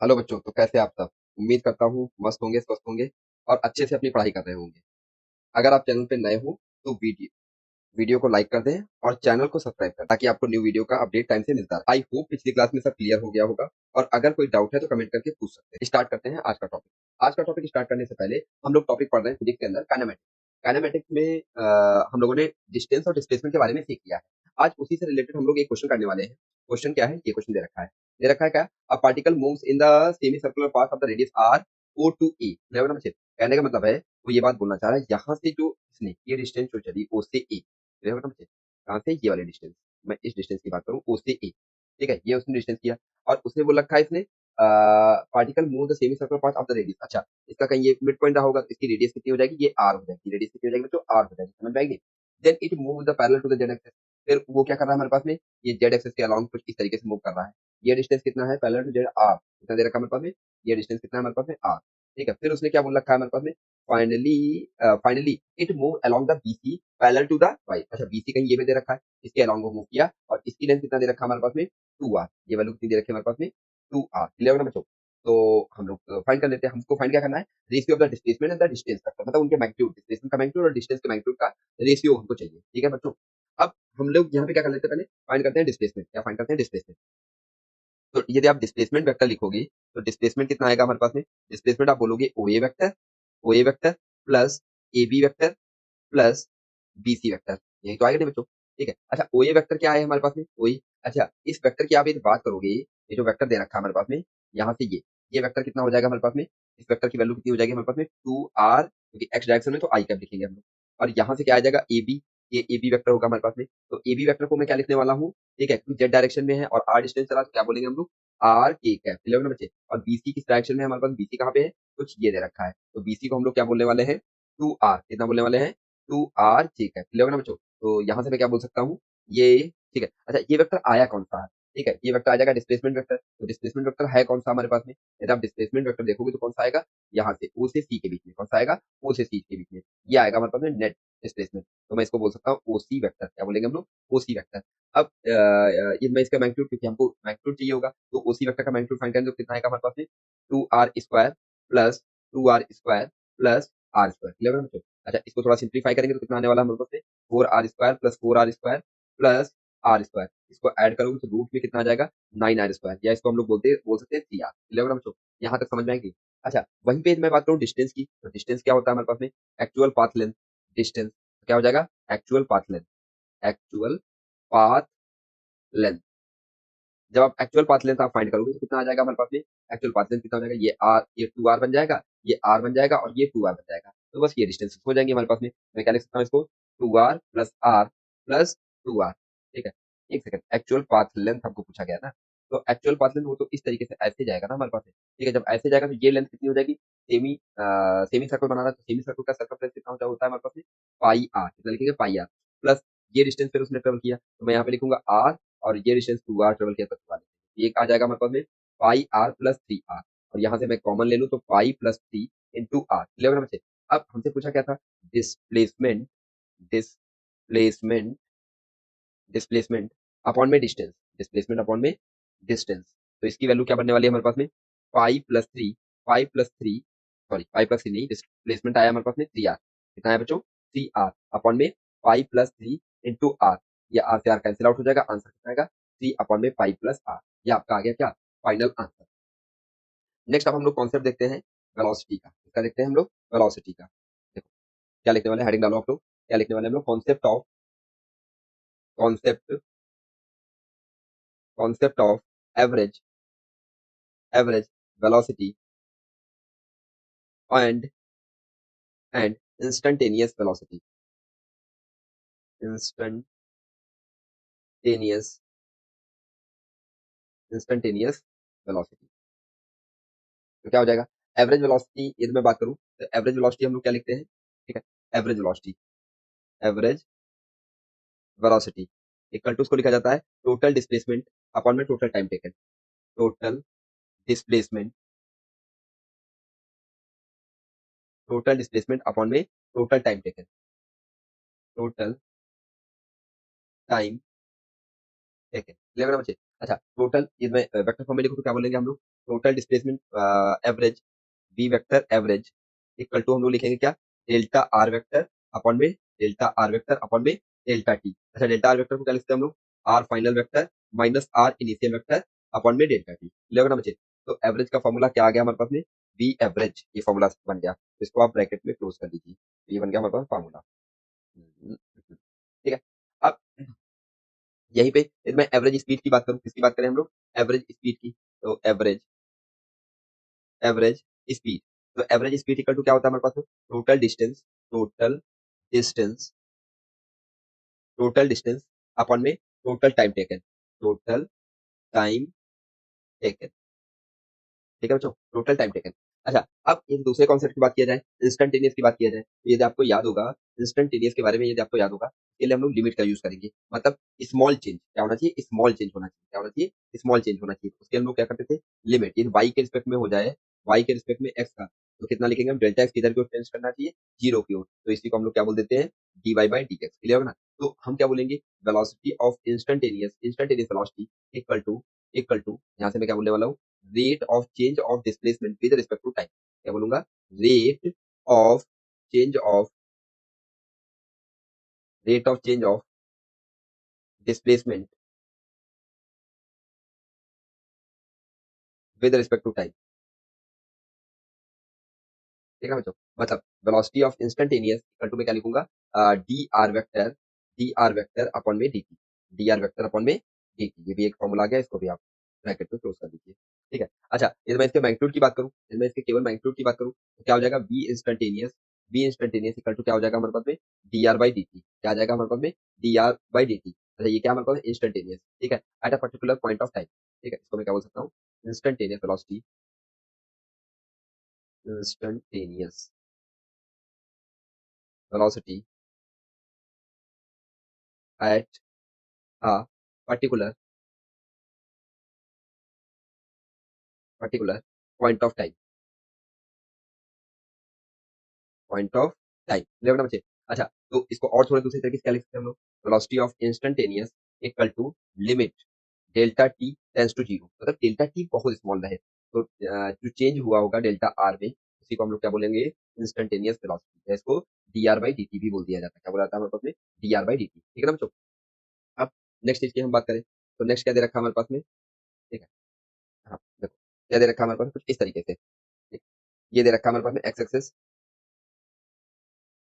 Hello बच्चों, तो कैसे आप सब? उम्मीद करता हूँ मस्त होंगे, स्वस्थ होंगे और अच्छे से अपनी पढ़ाई कर रहे होंगे। अगर आप चैनल पे नए हो तो वीडियो वीडियो को लाइक कर दें और चैनल को सब्सक्राइब कर, ताकि आपको न्यू वीडियो का अपडेट टाइम से मिलता रहे। आई होप पिछली क्लास में सब क्लियर हो गया होगा, और अगर कोई डाउट है तो कमेंट करके पूछ सकते हैं। स्टार्ट करते हैं आज का टॉपिक। आज का टॉपिक स्टार्ट करने से पहले हम लोग टॉपिक पढ़ रहे हैं फिजिक्स के अंदर काइनेमेटिक्स। काइनेमेटिक्स में हम लोगों ने डिस्टेंस और डिस्प्लेसमेंट के बारे में सीख लिया है। आज उसी से रिलेटेड हम लोग एक क्वेश्चन करने वाले हैं। क्वेश्चन क्या है? ये क्वेश्चन दे रखा है। दे रखा है क्या? A particle moves in the semi circular path of the radius R O to A. कहने का मतलब है, वो ये बात बोलना चाह रहा है, यहाँ से जो इसने ये डिस्टेंस जो चली ओ से ए, कहाँ से? ये वाले डिस्टेंस। मैं इस डिस्टेंस की बात करूँ, ओ से ए। ठीक है, ये उसने डिस्टेंस किया और उसने बोल रखा है इसने particle move the semi circular path of the radius. अच्छा, इसका कहीं ये मिड पॉइंट रहा होगा, तो इसकी रेडियस कितनी हो जाएगी? ये आर हो जाएगी। रेडियस कितनी हो जाएगी बच्चों? आर हो जाएगी। समझ में आएगी? Then it move the parallel to the Z axis. फिर वो क्या कर रहा है हमारे पास में? ये जेड एक्सिस के अलोंग कुछ इस तरीके से मूव कर रहा है। ये डिस्टेंस कितना है? Parallel to Z R. कितना दे रखा है हमारे पास में? ये डिस्टेंस कितना है हमारे पास में? आर। ठीक है, फिर उसने क्या बोल रखा है हमारे पास में? Finally finally it move along the BC parallel to the Y. अच्छा, बीसी कहीं ये भी दे रखा है, इसके अलोंग वो मूव किया और इसकी लेंथ कितना दे रखा है हमारे पास में? 2r। ये वैल्यू कितनी दे रखी है हमारे पास में? 2r। क्लियर होगा ना बच्चों? तो हम लोग फाइंड कर लेते हैं। हमको फाइंड क्या करना है? Ratio of the displacement and the distance factor, मतलब उनके मैग्नीट्यूड, डिस्प्लेसमेंट का मैग्नीट्यूड और डिस्टेंस के मैग्नीट्यूड का रेशियो हमको चाहिए। ठीक है बच्चों? अब हम लोग यहाँ पे क्या कर लेते हैं? पहले फाइंड करते हैं डिस्प्लेसमेंट। क्या फाइंड करते हैं? डिस्प्लेसमेंट। तो यदि आप डिस्प्लेसमेंट वेक्टर लिखोगे तो डिस्प्लेसमेंट कितना आएगा हमारे पास में? डिस्प्लेसमेंट आप बोलोगे O A vector plus A B vector plus BC vector. यही तो आएगा नहीं बच्चों? ठीक है। अच्छा, ओ ए वेक्टर क्या है हमारे पास में? ओई। अच्छा, इस वेक्टर की आप यदि बात करोगे, ये जो वेक्टर दे रखा है हमारे पास में, यहाँ से ये वेक्टर कितना हो जाएगा हमारे पास में? इस वेक्टर की वैल्यू कितनी हो जाएगी हमारे पास में? 2r, क्योंकि एक्स डायरेक्शन में तो आई कैप लिखेंगे हम लोग। और यहाँ से क्या आ जाएगा? A B. ये ए बी वेक्टर होगा हमारे पास में। तो ए बी वेक्टर को मैं क्या लिखने वाला हूँ? ठीक है, क्योंकि जेड डायरेक्शन में है और आर डिस्टेंस चला, तो क्या बोलेंगे हम लोग? आर के कैप। क्लियर ना बच्चे? और बीसी किस डायरेक्शन में है हमारे पास? बीसी कहाँ पे है? कुछ ये दे रखा है, तो बीसी को हम लोग क्या बोलने वाले हैं? 2r। कितना बोलने वाले हैं? 2r ठीक है। क्लियर होगा ना बच्चों? तो यहाँ से मैं क्या बोल सकता हूँ? ये ठीक है। अच्छा, ये वेक्टर आया कौन सा है? ठीक है, ये वेक्टर आ जाएगा डिस्प्लेसमेंट वेक्टर। तो डिस्प्लेसमेंट वेक्टर है कौन सा हमारे पास में? यदि आप डिस्प्लेसमेंट वेक्टर देखोगे तो कौन सा आएगा? यहाँ से ओ से सी के बीच में। कौन सा आएगा? ओ से सी के बीच में। ये आएगा हमारे पास में नेट डिस्प्लेसमेंट। तो मैं इसको बोल सकता हूँ ओ सी वेक्टर। क्या बोलेंगे हम लोग? ओ सी वेक्टर। अब ये मैं इसका मैग्नीट्यूड, क्योंकि हमको मैग्नीट्यूड चाहिए होगा, तो ओ सी वेक्टर का मैग्नीट्यूड फाइंड करेंगे तो कितना आएगा हमारे पास में? 2r² plus 2r² plus r²। Clear है बच्चों? अच्छा, इसको थोड़ा सिंप्लीफाई करेंगे तो कितना आने वाला है हमारे पास में? 4r² plus 4r² plus r²। इसको ऐड करोगे तो रूट में कितना आ जाएगा? 9r², या इसको हम लोग बोल सकते हैं 3r। क्लियर होगा बच्चों? यहाँ तक समझ में आएगी? अच्छा, वहीं पे मैं बात करूँ डिस्टेंस की, तो डिस्टेंस क्या होता है हमारे पास में? Actual path length. डिस्टेंस क्या हो जाएगा? Actual path length. Actual path length. जब आप एक्चुअल पाथ लेंथ आप फाइंड करोगे तो कितना आ जाएगा हमारे पास में? एक्चुअल पाथ लेंथ कितना हो जाएगा? ये 2r बन जाएगा, ये r बन जाएगा और ये 2r बन जाएगा। तो बस ये डिस्टेंस हो जाएंगे हमारे पास में। मैं क्या लिख सकता हूँ इसको? 2r plus r plus 2r। ठीक है, एक सेकंड। एक्चुअल पाथ लेंथ हमको पूछा गया ना, तो एक्चुअल पाथ लेंथ वो तो इस तरीके से ऐसे जाएगा ना हमारे पास में। ठीक है, जब ऐसे जाएगा तो ये लेंथ कितनी हो जाएगी? सेमी सर्कल बना रहा है, तो सेमी सर्कल का सर्कमफ्रेंस कितना होता है हमारे पास में? पाई आर। कितना लिखेंगे? पाई आर प्लस ये डिस्टेंस फिर उसने ट्रेवल किया, तो मैं यहाँ पे लिखूंगा r, और ये डिस्टेंस 2r ट्रेवल किया, तो 2r। ये आ जाएगा हमारे पास में पाई आर प्लस 3r। और यहाँ से मैं कॉमन ले लूँ तो pi plus 3 into R. Clear है बच्चे? अब हमसे पूछा क्या था? डिस्प्लेसमेंट। डिस्प्लेसमेंट डिस्प्लेसमेंट अपॉन में डिस्टेंस। डिस्प्लेसमेंट अपॉन में डिस्टेंस। तो इसकी वैल्यू क्या बनने वाली है हमारे पास में? Pi plus three. पाई प्लस थ्री, सॉरी पाई प्लस थ्री नहीं, डिस्प्लेसमेंट आया हमारे पास में 3r। कितना है बच्चों? 3r अपॉन में pi plus three into R. ये आर से आर कैंसिल आउट हो जाएगा। आंसर कितना आएगा? 3 अपॉन में पाई प्लस आर। ये आपका आ गया क्या? Final answer. नेक्स्ट अब हम लोग कॉन्सेप्ट देखते हैं वेलोसिटी का। इसका देखते हैं हम लोग वेलोसिटी का। देखो क्या लिखने वाले हैं, हेडिंग डालो आप लोग। क्या लिखने वाले हैं हम लोग? Concept concept of average average velocity and and instantaneous velocity. Instantaneous instantaneous velocity. तो क्या हो जाएगा? एवरेज वेलोसिटी यदि मैं बात करूं, तो एवरेज वेलोसिटी हम लोग क्या लिखते हैं? ठीक है, average velocity, average velocity equal to उसको लिखा जाता है टोटल डिस्प्लेसमेंट अपॉन में total time taken. Total displacement total displacement upon में total time taken. Total time taken. Clear है बच्चे? अच्छा, टोटल ये मैं वेक्टर फॉर्म में लिखूं तो क्या बोलेंगे हम लोग? Total displacement average V vector average equal to हम लोग लिखेंगे क्या, डेल्टा आर वेक्टर अपॉन में डेल्टा आर वेक्टर अपॉन में डेल्टा टी। अच्छा, डेल्टा आर वेक्टर को क्या लिखते हैं हम लोग, R final vector minus R initial vector upon में डेल्टा टी। क्लियर होगा ना बच्चे। तो एवरेज का फॉर्मूला क्या आ गया हमारे पास में, वी एवरेज, ये फॉर्मूला बन गया। तो इसको आप ब्रैकेट में क्लोज कर दीजिए, ये बन गया हमारे पास फॉर्मूला। ठीक है। अब यहीं पे यदि मैं एवरेज स्पीड की बात करूं, किसकी बात करें हम लोग, एवरेज स्पीड की, तो एवरेज एवरेज स्पीड, तो एवरेज स्पीड इक्वल टू क्या होता है हमारे पास में, total distance, total distance, total distance upon में total time taken, total time taken. ठीक है बच्चों, टोटल टाइम टेकन। अच्छा, अब एक दूसरे कॉन्सेप्ट की बात किया जाए, इंस्टेंटेनियस की बात किया जाए, तो यदि आपको याद होगा, इंस्टेंटेनियस के बारे में यदि आपको याद होगा, इसके लिए हम लोग लिमिट का यूज करेंगे। मतलब स्मॉल चेंज क्या होना चाहिए, स्मॉल चेंज होना चाहिए, क्या होना चाहिए, स्मॉल चेंज होना चाहिए। उसके हम लोग क्या करते थे, लिमिट, यदि वाई के रिस्पेक्ट में हो जाए, वाई के रिस्पेक्ट में एक्स का, तो कितना लिखेंगे हम, डेल्टा एक्स किधर की ओर चेंज करना चाहिए, जीरो की ओर, तो इसी को हम लोग क्या बोल देते हैं, D Y by D X. Clear होगा ना। तो हम क्या बोलेंगे, velocity of instantaneous, instantaneous velocity equal to यहाँ से मैं क्या बोलने वाला हूँ, rate of change of displacement with respect to time. क्या बोलूंगा, rate of change of rate of change of displacement with respect to time. ठीक है बच्चों, मतलब velocity of instantaneous equal to मैं क्या लिखूंगा, डी आर वेक्टर अपॉन में D T, D R vector upon में डी टी। ये भी एक फॉर्मूला आ गया, इसको भी आप ब्रैकेट में क्लोज कर दीजिए। ठीक है। अच्छा, यदि मैं इसके मैग्नीट्यूड की बात करूं, यदि मैं इसके केवल मैग्नीट्यूड की बात करूं, तो क्या हो जाएगा, बी इंस्टेंटेनियस इक्वल टू क्या हो जाएगा हमारे पास में, D R by D T. क्या आ जाएगा हमारे पास में, D R by D T. अच्छा, ये क्या हमारे पास इंस्टेंटेनियस, ठीक है, at a particular point of time. ठीक है, इसको मैं क्या बोल सकता हूँ, instantaneous velocity, instantaneous velocity at a particular particular point of time, point of time. Clear ना बच्चे। अच्छा, तो इसको और थोड़े दूसरे तरीके से क्या लिख सकते हैं हम लोग, velocity of instantaneous equal to limit delta T tends to zero, मतलब डेल्टा टी बहुत स्मॉल रहे, तो जो चेंज हुआ होगा डेल्टा आर में, उसी को हम लोग क्या बोलेंगे, इंस्टेंटेनियस वेलोसिटी। इसको D R by D T भी बोल दिया जाता है। क्या बोला जाता है हमारे पास में, D R by D T. ठीक है ना बच्चों। अब नेक्स्ट चीज की हम बात करें, तो नेक्स्ट क्या दे रखा है हमारे पास में, ठीक है। हाँ देखो, क्या दे रखा है हमारे पास में, कुछ इस तरीके से, ठीक। ये दे रखा है हमारे पास में एक्स एक्सेस,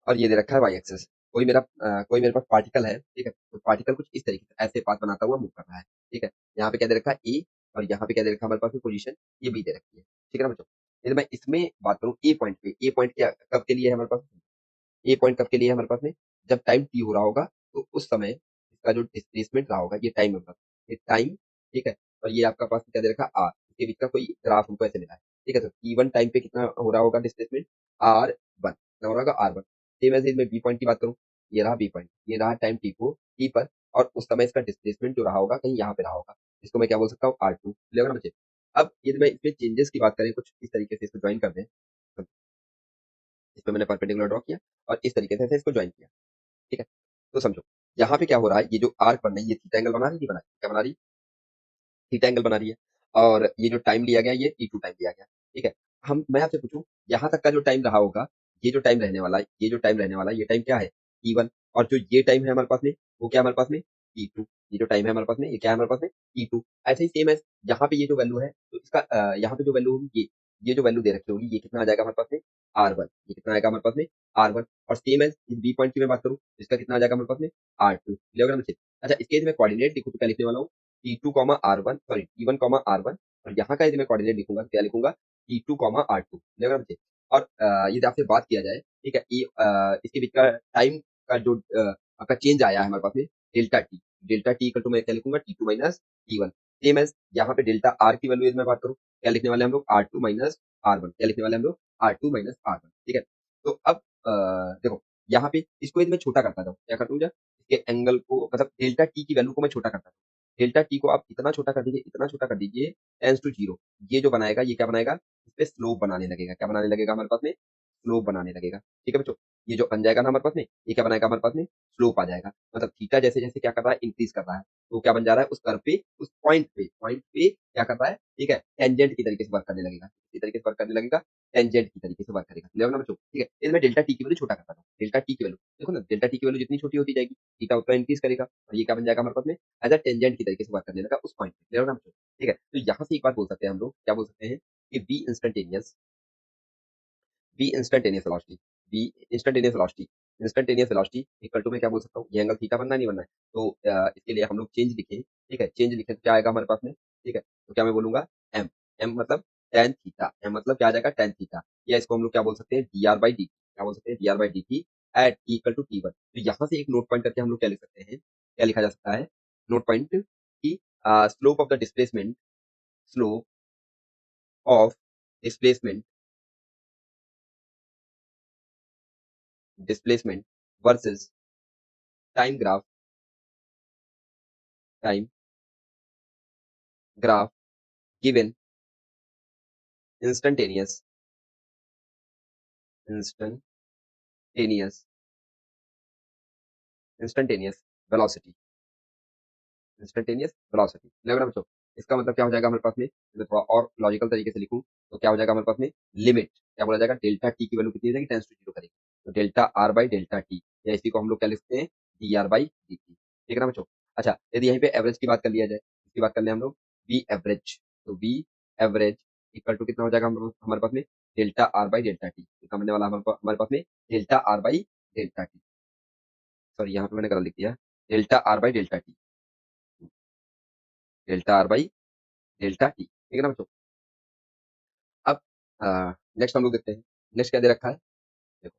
और ये दे रखा है वाई एक्सेस। कोई मेरे पास पार्टिकल है, ठीक है, तो पार्टिकल कुछ इस तरीके से ऐसे पाथ बनाता हुआ मूव कर रहा है। ठीक है, यहाँ पे क्या दे रखा है ए, और यहाँ पे क्या दे रखा है हमारे पास में पोजीशन, ये बी दे रखी है। ठीक है ना बच्चों। यदि मैं इसमें बात करूँ ए पॉइंट पे, ए पॉइंट क्या कब के लिए है हमारे पास, ए पॉइंट कब के लिए है हमारे पास में, जब टाइम टी हो रहा होगा, तो उस समय इसका जो डिस्प्लेसमेंट रहा होगा, ये टाइम होगा, ये टाइम। ठीक है, और ये आपका पास क्या दे रखा है आर, इसके बीच का कोई ग्राफ हमको ऐसे मिला है। ठीक है, तो टी वन टाइम पे कितना हो रहा होगा डिस्प्लेसमेंट, आर वन, कितना हो रहा होगा आर वन। सेम ऐसे मैं बी पॉइंट की बात करूँ, ये रहा बी पॉइंट, ये रहा टाइम टी को टी पर, और उस समय इसका डिस्प्लेसमेंट जो रहा होगा कहीं यहाँ पे रहा होगा, इसको मैं क्या बोल सकता हूँ, आर टू। क्लियर ना बच्चे। अब यदि मैं इसमें चेंजेस की बात करें, कुछ इस तरीके से इसको ज्वाइन कर दें, तो इस पे मैंने परपेंडिकुलर ड्रॉ किया और इस तरीके से इसको ज्वाइन किया। ठीक है, तो समझो यहाँ पे क्या हो रहा है, ये जो आर्क बन रही है, ये थीटा एंगल बना रही है, नहीं बना रही, क्या बना रही है, थीटा एंगल बना रही है। और ये जो टाइम लिया गया, ये टी टू टाइम लिया गया। ठीक है, हम मैं आपसे पूछूं, यहाँ तक का जो टाइम रहा होगा, ये जो टाइम रहने वाला है, ये जो टाइम रहने वाला है, ये टाइम क्या है, टी वन। और जो ये टाइम है हमारे पास में, वो क्या हमारे पास में, टी टू। ये जो टाइम है हमारे पास में, ये क्या है हमारे पास में, टी टू। ऐसे ही सेम है, यहाँ पे ये जो वैल्यू है, तो इसका यहाँ पे जो वैल्यू होगी, ये जो वैल्यू दे रखी होगी, ये कितना आ जाएगा हमारे पास में, आर वन। ये कितना आएगा हमारे पास में, आर वन। और सेम है इस बी पॉइंट की मैं बात करूँ, इसका कितना आ जाएगा हमारे पास में, आर टू। क्लियर होगा ना बच्चे? अच्छा, इसके यदि मैं कोऑर्डिनेट लिखूँ तो क्या लिखने वाला हूँ, T two comma R one, sorry T one comma R one. और यहाँ का यदि मैं कोऑर्डिनेट लिखूंगा तो क्या लिखूंगा, T two comma R two. Clear होगा ना बच्चे? और यदि आपसे बात किया जाए, ठीक है, इसके बीच का टाइम का जो आपका चेंज आया है हमारे पास में, delta T, delta T equal to मैं क्या लिखूंगा, T two minus T one. Same as यहाँ पे डेल्टा आर की वैल्यू यदि मैं बात करूँ, क्या लिखने वाले हम लोग, R two minus R one. क्या लिखने वाले हम लोग, R two minus R one. ठीक है, तो अब देखो, यहाँ पे इसको यदि मैं छोटा करता जाऊँ, क्या करता हूँ, इसके एंगल को, मतलब डेल्टा टी की वैल्यू को मैं छोटा करता हूँ। डेल्टा टी को आप इतना छोटा कर दीजिए, इतना छोटा कर दीजिए, टेंस टू जीरो। ये जो बनाएगा, ये क्या बनाएगा, इस पे स्लोप बनाने लगेगा। क्या बनाने लगेगा हमारे पास में, स्लोप बनाने लगेगा। ठीक है बच्चों, ये जो बन जाएगा ना हमारे पास में, ये क्या बनाएगा हमारे पास में, स्लोप आ जाएगा। मतलब थीटा जैसे जैसे क्या कर रहा है, इंक्रीज कर रहा है, तो क्या बन जा रहा है, उस कर्व पे, उस पॉइंट पे क्या कर रहा है, ठीक है, टेंजेंट की तरीके से वर्क करने लगेगा, इसी तरीके से वर्क करने लगेगा, टेंजेंट की तरीके से वर्क करेगा। क्लियर ना बच्चों, ठीक है। इसमें डेल्टा टी की वैल्यू छोटा करता हूँ, डेल्टा टी की वैल्यू देखो ना, डेल्टा टी की वैल्यू जितनी छोटी होती जाएगी, थीटा उतना इंक्रीज करेगा, और ये क्या बन जाएगा हमारे पास में, एज अ टेंजेंट की तरीके से वर्क करने लगा उस पॉइंट पे। क्लियर ना बच्चों, ठीक है। तो यहाँ से एक बात बोल सकते हैं हम लोग, क्या बोल सकते हैं कि B instantaneous velocity, instantaneous velocity equal to, मैं क्या बोल सकता हूँ, ये एंगल थीटा बनना नहीं बनना है, तो इसके लिए हम लोग चेंज लिखें। ठीक है, चेंज लिखें तो क्या आएगा हमारे पास में, ठीक है, तो क्या मैं बोलूंगा, एम, एम मतलब टेन थीटा, एम मतलब क्या आ जाएगा, टेन थीटा, या इसको हम लोग क्या बोल सकते हैं, डी आर बाई डी, क्या बोल सकते हैं, D R by D T at T equal to T one. तो यहाँ से एक नोट पॉइंट करके हम लोग क्या लिख सकते हैं, क्या लिखा जा सकता है, नोट पॉइंट की slope of the displacement, slope of displacement, displacement versus time graph, time graph given instantaneous, instantaneous, instantaneous velocity, instantaneous velocity. लग रहा है बच्चों, इसका मतलब क्या हो जाएगा हमारे पास में, मैं थोड़ा और लॉजिकल तरीके से लिखूं तो क्या हो जाएगा हमारे पास में, लिमिट क्या बोला जाएगा, डेल्टा टी की वैल्यू कितनी हो जाएगी, टेंस टू जीरो करेगी, तो delta R by delta T, या इसी को हम लोग क्या लिखते हैं, D R by D T. ठीक है ना बच्चों। अच्छा, यदि यहीं पे एवरेज की बात कर लिया जाए, इसकी बात कर ले हम लोग, वी एवरेज, तो वी एवरेज इक्वल टू कितना हो जाएगा हमारे पास में, delta R by delta T, कितना बनने वाला हमारे पास में, delta R by delta T, sorry यहाँ पे मैंने गलत लिख दिया, delta R by delta T, delta R by delta T. ठीक है ना बच्चों। अब नेक्स्ट हम लोग देखते हैं, नेक्स्ट क्या दे रखा है, देखो,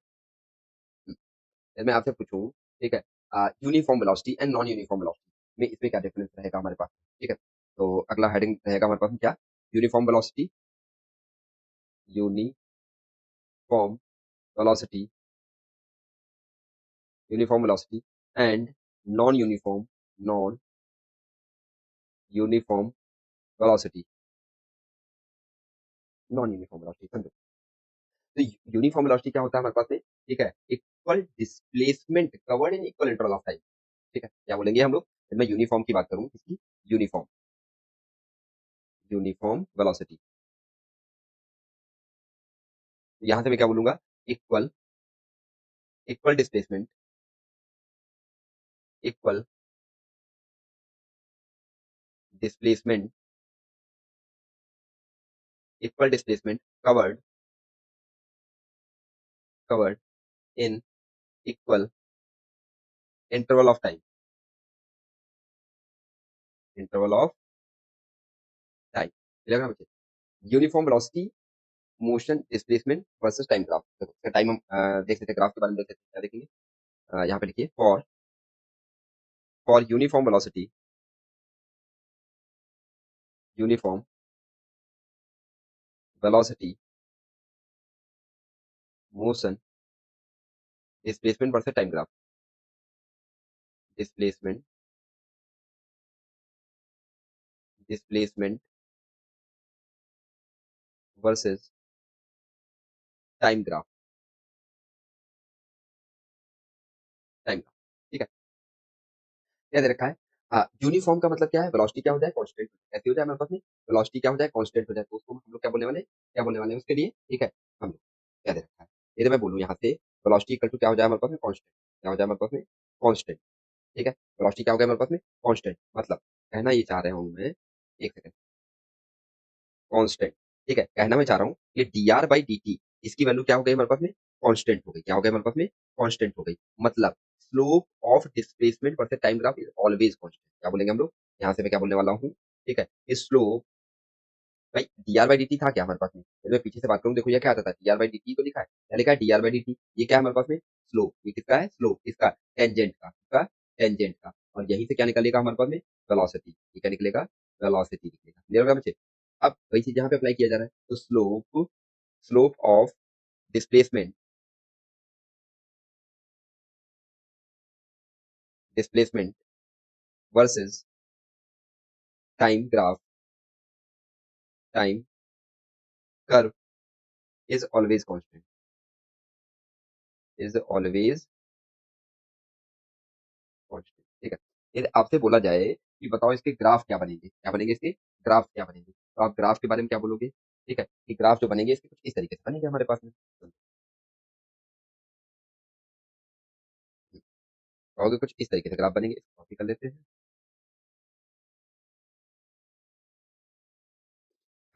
यदि मैं आपसे पूछूं, ठीक है, uniform velocity and non uniform velocity में इसमें क्या डिफरेंस रहेगा हमारे पास, ठीक है। तो अगला हेडिंग रहेगा हमारे पास में क्या, uniform velocity, uniform velocity, uniform velocity and non uniform, non uniform velocity, non uniform velocity समझो। तो यूनिफॉर्म वेलोसिटी क्या होता है हमारे पास में, ठीक है, equal displacement covered in equal interval of time. ठीक है, क्या बोलेंगे हम लोग, जब मैं यूनिफॉर्म की बात करूं, इसकी यूनिफॉर्म, यूनिफॉर्म वेलोसिटी, यहां से मैं क्या बोलूंगा, equal, equal displacement, equal displacement, equal displacement covered, covered in equal interval of time, interval of time. लगा मुझे, uniform velocity, motion displacement versus time graph. देखो इसका टाइम हम देख सकते हैं, ग्राफ के बारे में देख सकते हैं, क्या देखेंगे, यहाँ पे लिखिए, for uniform velocity, uniform velocity, motion displacement versus time graph, displacement, displacement versus time graph, time graph. ठीक है, क्या दे रखा है, यूनिफॉर्म का मतलब क्या है, वेलोसिटी क्या हो जाए, कांस्टेंट ऐसे हो जाए हमारे पास में, वेलोसिटी क्या हो जाए, कांस्टेंट हो जाए, तो उसको हम लोग क्या बोलने वाले, क्या बोलने वाले हैं उसके लिए, ठीक है, हम लोग क्या दे रखा है, यदि मैं बोलूँ यहाँ से, वेलोसिटी इक्वल टू क्या हो जाए हमारे पास में, कांस्टेंट, क्या हो जाए हमारे पास में, कांस्टेंट। ठीक है, वेलोसिटी क्या हो गया हमारे पास में, कांस्टेंट, मतलब कहना ये चाह रहा हूँ मैं, एक सेकंड, कांस्टेंट। ठीक है, कहना मैं चाह रहा हूँ कि D R by D T, इसकी वैल्यू क्या हो गई हमारे पास में, कांस्टेंट हो गई, क्या हो गया हमारे पास में, कांस्टेंट हो गई, मतलब slope of displacement versus time graph is always constant. क्या बोलेंगे हम लोग, यहाँ से मैं क्या बोलने वाला हूँ, ठीक है, स्लोप, भाई D R by D T था क्या हमारे पास में, यदि मैं पीछे से बात करूँ, देखो ये क्या आता था, D R by D T तो लिखा है, क्या लिखा है, D R by D T, ये क्या है हमारे पास में, स्लोप, ये किसका है, स्लोप किसका, टेंजेंट का, किसका, टेंजेंट का, और यहीं से क्या निकलेगा हमारे पास में, वेलोसिटी, ये क्या निकलेगा, वेलोसिटी निकलेगा। क्लियर होगा बच्चे। अब वही चीज यहाँ पे अप्लाई किया जा रहा है, तो slope, slope of displacement, displacement versus time graph, time curve is always constant, is always constant. ठीक है, यदि आपसे बोला जाए कि बताओ इसके ग्राफ क्या बनेंगे इसके ग्राफ क्या बनेंगे, तो आप ग्राफ के बारे में क्या बोलोगे? ठीक है, कि ग्राफ जो बनेंगे इसके कुछ इस तरीके से बनेंगे हमारे पास में। कहोगे कुछ इस तरीके से ग्राफ बनेंगे, इसको कॉपी कर लेते हैं।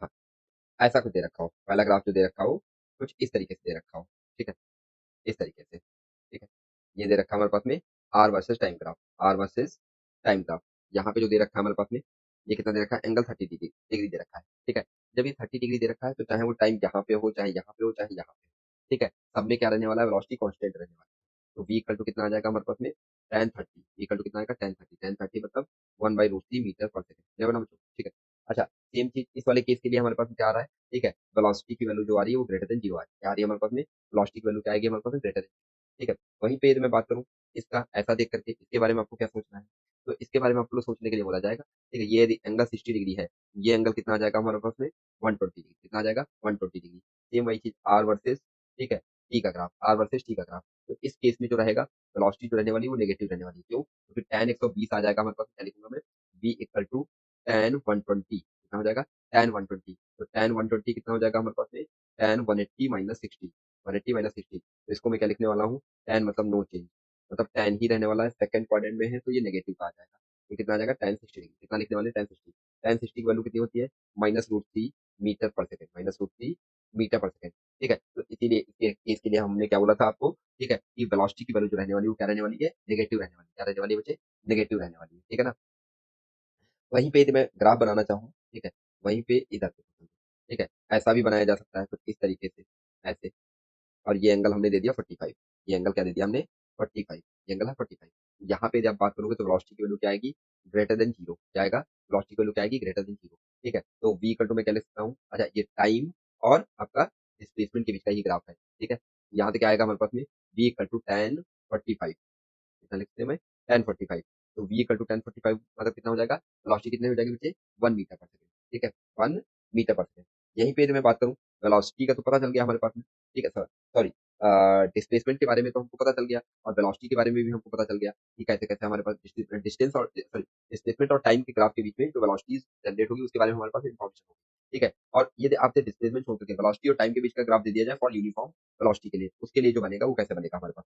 हाँ, ऐसा कुछ दे रखा हो, पहला ग्राफ जो दे रखा हो कुछ इस तरीके से दे रखा हो। ठीक है, इस तरीके से। ठीक है, ये दे रखा है हमारे पास में R versus time graph, R versus time graph. यहाँ पे जो दे रखा है हमारे पास में, ये कितना दे रखा है, एंगल 30 डिग्री डिग्री दे रखा है। ठीक है, जब ये 30 डिग्री दे रखा है तो चाहे वो टाइम यहाँ पे हो, चाहे यहाँ पे हो, चाहे यहाँ पे हो, ठीक है, सब में क्या रहने वाला है, वेलोसिटी कांस्टेंट रहने वाला है। तो v इक्वल टू कितना आ जाएगा हमारे पास में, tan 30, v इक्वल टू कितना आएगा, tan 30 मतलब 1/√3 मीटर पर सेकंड, देखो ना बच्चों। ठीक है, अच्छा सेम चीज इस वाले केस के लिए हमारे पास में क्या आ रहा है, ठीक है, वेलोसिटी की वैल्यू जो आ रही है वो ग्रेटर देन 0 आ रही है, क्या आ रही है हमारे पास में, वेलोसिटी की वैल्यू क्या आएगी हमारे पास में, ग्रेटर देन। ठीक है, वहीं पे यदि मैं बात करूँ इसका ऐसा देख करके, इसके बारे में आपको क्या सोचना है, तो इसके बारे में आपको सोचने के लिए बोला जाएगा। ठीक है, ये यदि एंगल 60 डिग्री है, ये एंगल कितना आ जाएगा हमारे पास में, 120 डिग्री, कितना आ जाएगा, 120 डिग्री। सेम वही चीज आर वर्सेस, ठीक है, टी का ग्राफ, आर वर्सेस टी का ग्राफ। तो इस केस में जो रहेगा वेलोसिटी जो रहने वाली है वो नेगेटिव रहने वाली है, क्यों, क्योंकि tan 120 आ जाएगा हमारे पास, क्या लिखूंगा मैं, v इक्वल टू tan 120, कितना हो जाएगा, tan 120। तो tan 120 कितना हो जाएगा हमारे पास में, tan 180 माइनस 60, 180 माइनस 60। तो इसको मैं क्या लिखने वाला हूँ, tan मतलब नो चेंज, मतलब tan ही रहने वाला है, सेकंड क्वाड्रेंट में है तो ये नेगेटिव का आ जाएगा। तो कितना आ जाएगा, tan 60 डिग्री, कितना लिखने वाले, tan 60। tan 60 की वैल्यू कितनी होती है, -√3 metre per second, -√3 metre per second. ठीक है, तो इसीलिए इसके लिए हमने क्या बोला था आपको, ठीक है, कि वेलोसिटी की वैल्यू जो रहने वाली है वो क्या रहने वाली है, नेगेटिव रहने वाली है, क्या रहने वाली है बच्चे, नेगेटिव रहने वाली है। ठीक है ना, वहीं पे यदि मैं ग्राफ बनाना चाहूँ, ठीक है, वहीं पे इधर पे, ठीक है, ऐसा भी बनाया जा सकता है कुछ इस तरीके से, ऐसे। और ये एंगल हमने दे दिया 45, ये एंगल क्या दे दिया हमने, 45, ये एंगल है 45। यहाँ पे जब बात करोगे तो वेलोसिटी की वैल्यू क्या आएगी, ग्रेटर देन जीरो, क्या आएगा, वेलोसिटी की वैल्यू क्या आएगी, ग्रेटर देन जीरो। ठीक है, तो v इक्वल टू मैं क्या लिख सकता हूँ, अच्छा ये टाइम और आपका डिस्प्लेसमेंट के बीच का ही ग्राफ है। ठीक है, यहाँ से क्या आएगा हमारे पास में, v इक्वल टू tan 45, कितना लिखते हैं मैं, tan 45। तो v इक्वल टू tan 45 मतलब कितना हो जाएगा, वेलोसिटी कितने हो जाएगी बच्चे, 1 मीटर पर सेकंड। ठीक है, 1 मीटर पर सेकंड। यहीं पे यदि मैं बात करूँ वेलोसिटी का, तो पता चल गया हमारे पास में। ठीक है सर, सॉरी, डिस्प्लेसमेंट के बारे में तो हमको पता चल गया, और वेलोसिटी के बारे में भी हमको पता चल गया कि कैसे कैसे हमारे पास डिस्टेंस और सॉरी डिस्प्लेसमेंट और टाइम के ग्राफ के बीच में जो वेलोसिटी जनरेट होगी उसके बारे में हमारे पास इन्फॉर्मेशन होगी। ठीक है, और यदि आपसे डिस्प्लेसमेंट छोड़ करके वेलोसिटी और टाइम के बीच का ग्राफ दे दिया जाए फॉर यूनिफॉर्म वेलोसिटी के लिए, उसके लिए जो बनेगा वो कैसे बनेगा हमारे पास,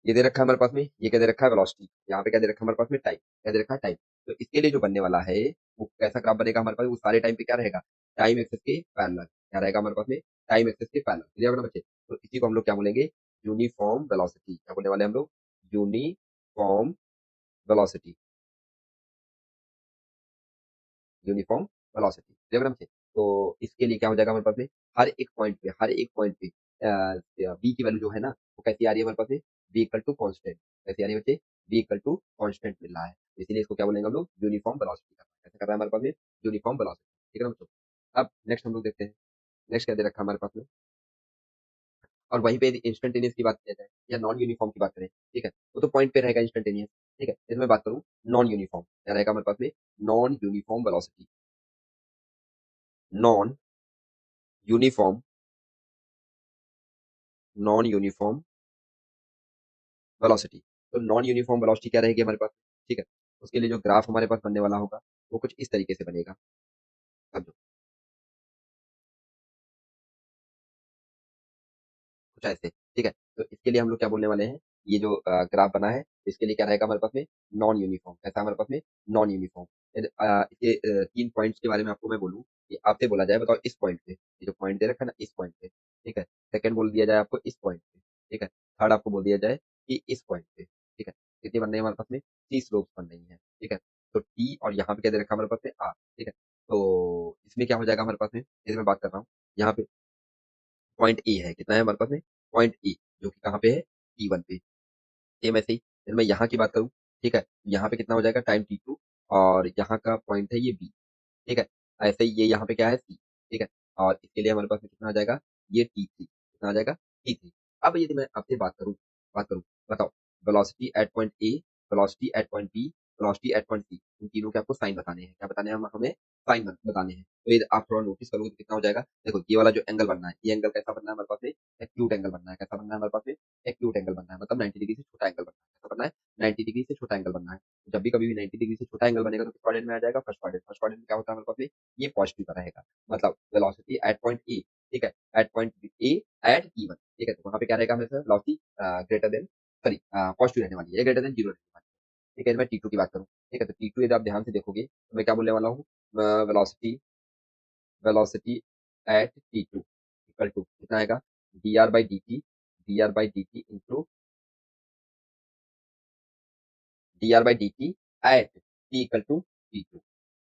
ये दे रखा है हमारे पास में, ये क्या दे रखा है, वेलोसिटी, यहाँ पे क्या दे रखा है हमारे पास में, टाइम, क्या दे रखा है, टाइम। तो इसके लिए जो बनने वाला है वो कैसा ग्राफ बनेगा हमारे पास, वो सारे टाइम पे क्या रहेगा, टाइम एक्सेस के पैरेलल, क्या रहेगा हमारे पास में, टाइम एक्सेस के पैरेलल। क्लियर होगा बच्चे, तो इसी को हम लोग क्या बोलेंगे, यूनिफॉर्म वेलोसिटी, क्या बोलने वाले हैं हम लोग, uniform velocity, uniform velocity. Clear होगा बच्चे, तो इसके लिए क्या हो जाएगा हमारे पास में, हर एक पॉइंट पे v की वैल्यू जो है ना वो कैसी आ रही है हमारे पास में, v इक्वल टू कॉन्स्टेंट, कैसी आ रही है बच्चे, v इक्वल टू कॉन्स्टेंट मिल रहा है, इसीलिए इसको क्या बोलेंगे हम लोग, यूनिफॉर्म वेलोसिटी का, कैसे कर रहा है हमारे पास में, यूनिफॉर्म वेलोसिटी। ठीक है ना बच्चों, अब नेक्स्ट हम लोग देखते हैं, नेक्स्ट क्या दे रखा है हमारे पास में, और वहीं पे इंस्टेंटेनियस की बात किया जाए या नॉन यूनिफॉर्म की बात करें, ठीक है, वो तो पॉइंट पे रहेगा इंस्टेंटेनियस। ठीक है, इसमें बात करूँ नॉन यूनिफॉर्म, क्या रहेगा हमारे पास में, non uniform velocity, non uniform, non uniform velocity. तो नॉन यूनिफॉर्म वेलोसिटी क्या रहेगी हमारे पास, ठीक है, उसके लिए जो ग्राफ हमारे पास बनने वाला होगा वो कुछ इस तरीके से बनेगा, समझो, कुछ ऐसे। ठीक है, तो इसके लिए हम लोग क्या बोलने वाले हैं, ये जो ग्राफ बना है इसके लिए क्या रहेगा हमारे पास में, नॉन यूनिफॉर्म, कैसा हमारे पास में, नॉन यूनिफॉर्म। इसके 3 पॉइंट्स के बारे में आपको मैं बोलूँ कि आपसे बोला जाए बताओ इस पॉइंट पे, ये जो पॉइंट दे रखा है ना इस पॉइंट पे, ठीक है, सेकंड बोल दिया जाए आपको इस पॉइंट पे, ठीक है, थर्ड आपको बोल दिया जाए कि इस पॉइंट पे। ठीक है, कितनी बन रही है हमारे पास में, 3 स्लोप्स बन रही है। ठीक है, तो टी और यहाँ पे क्या दे रखा है हमारे पास में, आर। ठीक है, तो इसमें क्या हो जाएगा हमारे पास में, जैसे मैं बात कर रहा हूँ यहाँ पे पॉइंट ए है, कितना है हमारे पास में, पॉइंट ए, जो कि कहाँ पे है, T1 पे। सेम ऐसे ही फिर मैं यहाँ की बात करूँ, ठीक है, यहाँ पे कितना हो जाएगा, टाइम T2, और यहाँ का पॉइंट है ये बी। ठीक है, ऐसे ही ये यहाँ पे क्या है, सी। ठीक है, और इसके लिए हमारे पास में कितना आ जाएगा, ये T3, कितना आ जाएगा, T3। अब यदि मैं आपसे बात करूँ, बताओ velocity at point A, velocity at point B, velocity at point C, इन तीनों के आपको साइन बताने हैं। क्या बताने हैं हमें? साइन बताने हैं। तो ये आप थोड़ा नोटिस करोगे तो कितना हो जाएगा। देखो ये वाला जो एंगल बनना है, ये एंगल कैसा बनना है हमारे पास में? एक्यूट एंगल बनना है। कैसा बनना है हमारे पास में? एक्यूट एंगल बनना है, मतलब 90 डिग्री से छोटा एंगल बनना है। कैसा बनना है? 90 डिग्री से छोटा एंगल बनना है। तो जब भी कभी भी 90 डिग्री से छोटा एंगल बनेगा तो किस क्वाड्रेंट में आ जाएगा? First quadrant. फर्स्ट क्वाड्रेंट में क्या होता है हमारे पास में? ये पॉजिटिव का रहेगा, मतलब वेलोसिटी एट पॉइंट ए, ठीक है, at point A at T one, ठीक है। तो वहां पे क्या रहेगा हमेशा? Velocity greater than, sorry, positive रहने वाली है, ग्रेटर देन जीरो रहने वाली है। ठीक है, मैं टी टू की बात करूँ, ठीक है, तो टी टू यदि आप ध्यान से देखोगे तो मैं क्या बोलने वाला हूँ? Velocity velocity at T two equal to कितना आएगा? D R by D T, D R by D T into D R by D T at T equal to T two.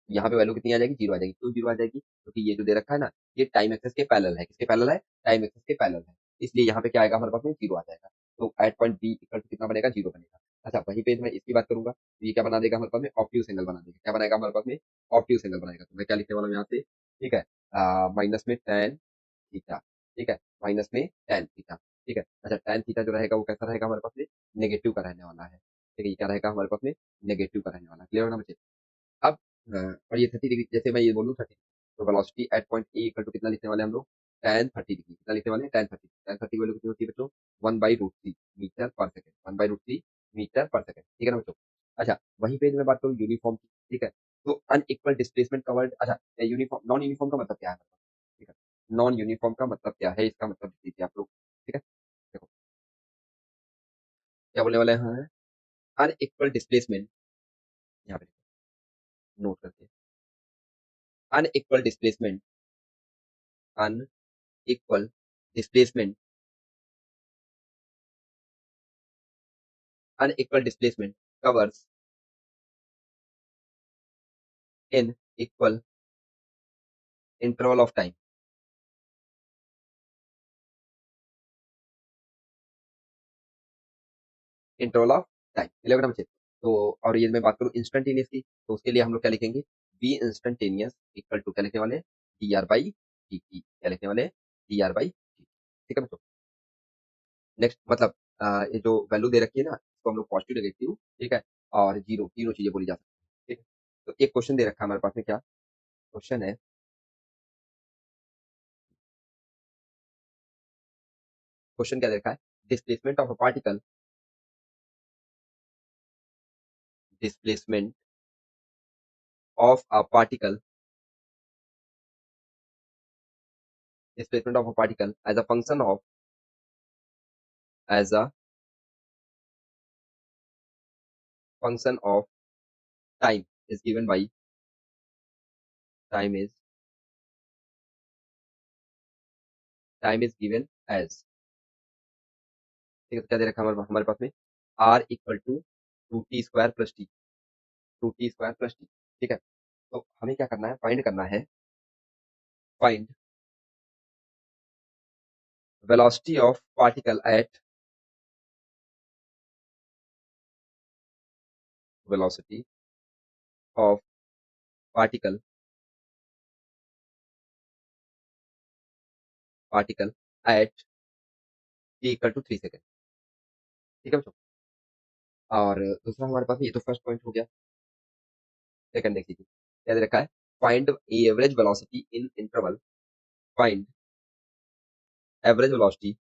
यहाँ पे वैल्यू कितनी आ जाएगी? जीरो आ जाएगी। क्यों zero आ जाएगी? क्योंकि ये जो दे रखा है ना, ये टाइम एक्सेस के पैरेलल है। किसके पैरेलल है? टाइम एक्सेस के पैरेलल है। इसलिए यहाँ पे क्या आएगा हमारे पास में? जीरो आ जाएगा। तो at point B equal to कितना बनेगा? जीरो बनेगा। अच्छा, वहीं पे मैं इसकी बात करूंगा तो ये क्या बना देगा हमारे पास में? ऑब्ट्यूज एंगल बना देगा। क्या बनाएगा हमारे पास में? ऑब्ट्यूज एंगल बनाएगा। तो मैं क्या लिखने वाला हूँ यहाँ से? ठीक है, माइनस में टेन थीटा, ठीक है, माइनस में टेन थीटा, ठीक है। अच्छा, टेन थीटा जो रहेगा वो कैसा रहेगा हमारे पास में? नेगेटिव का रहने वाला है। ठीक है, ये क्या रहेगा हमारे पास में? नेगेटिव का रहने वाला है। क्लियर होना मुझे? अब और ये 30 डिग्री, जैसे मैं ये बोलूँ 30, तो velocity at point A equal to कितना लिखने वाले हैं हम लोग? tan 30 degree. कितना लिखने वाले हैं? tan 30 की वैल्यू कितनी होती है बच्चों? 1/√3 metre per second, 1/√3 metre per second, ठीक है ना बच्चों? अच्छा, वहीं पे मैं बात करूँ यूनिफॉर्म की, ठीक है, तो अनइक्वल डिस्प्लेसमेंट कवर्ड, अच्छा, यूनिफॉर्म, नॉन यूनिफॉर्म का मतलब क्या है? ठीक है, नॉन यूनिफॉर्म का मतलब क्या है? इसका मतलब दीजिए आप लोग, ठीक है। देखो क्या बोलने वाले हैं? अनइक्वल डिस्प्लेसमेंट, यहाँ पे नोट करते, unequal displacement, unequal displacement, unequal displacement covers in equal interval of time, interval of time, clear होना मुझे? तो और ये मैं बात करूँ इंस्टेंटेनियस की, तो उसके लिए हम लोग क्या लिखेंगे? बी इंस्टेंटेनियस इक्वल टू क्या लिखने वाले? D R by D T. क्या लिखने वाले? डी आर बाई टी, ठीक है बच्चों। नेक्स्ट, मतलब ये जो वैल्यू दे रखी है ना, इसको हम लोग पॉजिटिव नेगेटिव, ठीक है, और जीरो, तीनों चीजें बोली जा सकती है, ठीक है। तो एक क्वेश्चन दे रखा है हमारे पास में, क्या क्वेश्चन है? क्वेश्चन क्या दे रखा है? Displacement of a particle, displacement of a particle, displacement of a particle as a function of time is given by, time is time is given as, ठीक है। तो क्या दे रखा है हमारे पास में? r equal to two T square plus T, two T square plus T, ठीक है। तो हमें क्या करना है? फाइंड करना है, find velocity of particle at, velocity of particle, particle at T equal to 3 second, ठीक है बच्चों। और दूसरा हमारे पास में, ये तो फर्स्ट पॉइंट हो गया। सेकंड देख लीजिए, क्या दे रखा है? Find average velocity in interval, find average velocity,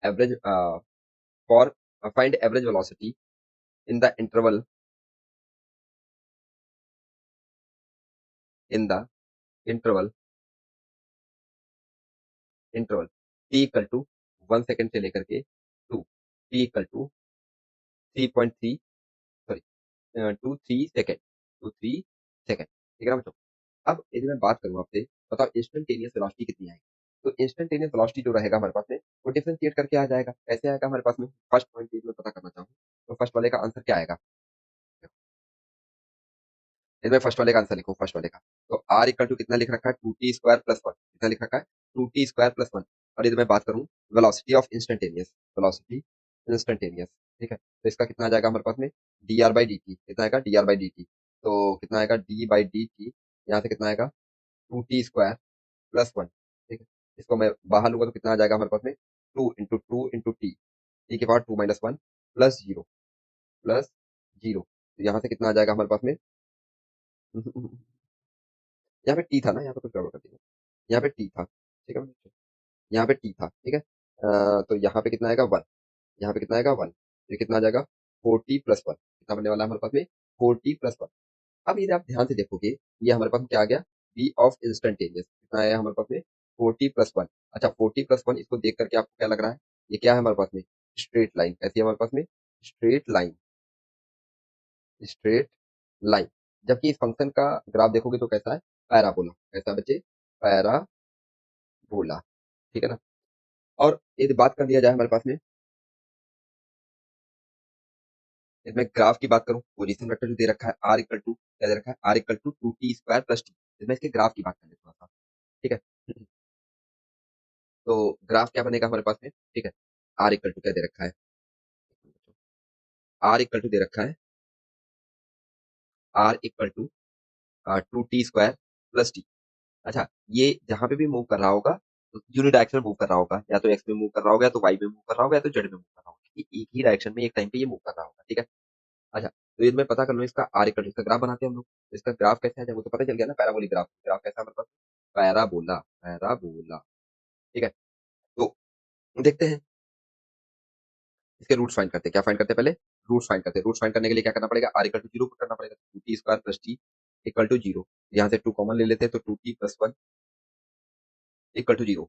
average for find average velocity in the interval, in the interval, interval t equal to 1 second से लेकर के to, t equal to 3.3, sorry, two three second, two three second, ठीक है ना बच्चों? अब यदि मैं बात करूँ आपसे, बताओ इंस्टेंटेनियस वेलोसिटी कितनी आएगी? तो इंस्टेंटेनियस वेलोसिटी जो रहेगा हमारे पास में, वो डिफरेंशिएट करके आ जाएगा। कैसे आएगा हमारे पास में? फर्स्ट पॉइंट में पता करना चाहूँ तो फर्स्ट वाले का आंसर क्या आएगा? इसमें फर्स्ट वाले का आंसर लिखो, फर्स्ट वाले का। तो आर इक्वल टू कितना लिख रखा है? Two T square plus one, कितना लिख रखा है? Two T square plus one. और यदि मैं बात करूँ velocity of instantaneous, velocity instantaneous, ठीक है, तो इसका कितना आ जाएगा हमारे पास में? D R by D T, कितना आएगा? D R by D T, तो कितना आएगा? डी बाई डी टी, यहाँ से कितना आएगा? Two T square plus one, ठीक है। इसको मैं बाहर लूंगा तो कितना आ जाएगा हमारे पास में? टी के पावर 2 - 1 प्लस जीरो। तो यहाँ से कितना आ जाएगा हमारे पास में? यहाँ पे टी था ना, यहाँ पे कुछ गड़बड़ कर दिया। यहाँ पे टी था, ठीक है। यहाँ पे टी था, ठीक है। तो यहाँ पे कितना आएगा? 1। यहाँ पे कितना आएगा? 1। ये कितना आ जाएगा? 4t+1। कितना बनने वाला है हमारे पास में? 4t+1। अब यदि आप ध्यान से देखोगे, ये हमारे पास में क्या आ गया? बी ऑफ इंस्टेंटेनियस कितना आया हमारे पास में? 4t+1। अच्छा, 4t+1 इसको देख करके आपको क्या लग रहा है? ये क्या है हमारे पास में? Straight line. कैसी है हमारे पास में? Straight line. Straight line. जबकि इस फंक्शन का ग्राफ देखोगे तो कैसा है? पैराबोला। कैसा है बच्चे? पैराबोला। ठीक है ना। और यदि बात कर लिया जाए हमारे पास में, यदि मैं ग्राफ की बात करूं, पोजीशन वेक्टर जो दे रखा है आर इक्वल टू क्या दे रखा है? R equal to 2t² + t। मैं इसके ग्राफ की बात कर लेता हूँ, ठीक है। तो ग्राफ क्या बनेगा हमारे पास में? ठीक है। आर इक्वल टू क्या दे रखा है? आर इक्वल टू दे रखा है, R equal to 2t² + t। अच्छा, ये जहां पे भी मूव कर रहा होगा तो यूनिडायरेक्शनल मूव कर रहा होगा, या तो एक्स में मूव कर रहा होगा, या तो वाई में मूव कर रहा होगा, या तो जेड में मूव कर रहा होगा। एक ही डायरेक्शन में एक टाइम पे ये मूव कर रहा होगा, ठीक है। अच्छा, तो ये मैं पता कर लूँ इसका आर इक्वल टू, इसका ग्राफ बनाते हैं हम लोग। तो इसका ग्राफ कैसे है, जब वो तो पता चल गया ना, पैराबोलिक ग्राफ। ग्राफ कैसा है हमारे पास? पैराबोला। पैराबोला, ठीक है। तो देखते हैं, इसके रूट्स फाइंड करते हैं। क्या फाइंड करते हैं? पहले रूट्स फाइंड करते हैं। रूट्स फाइंड करने के लिए क्या करना पड़ेगा? आर इक्वल टू 0 पुट करना पड़ेगा। 2t² + t equal to 0। यहाँ से 2 कॉमन ले लेते हैं, तो 2t+1 इक्वल टू 0।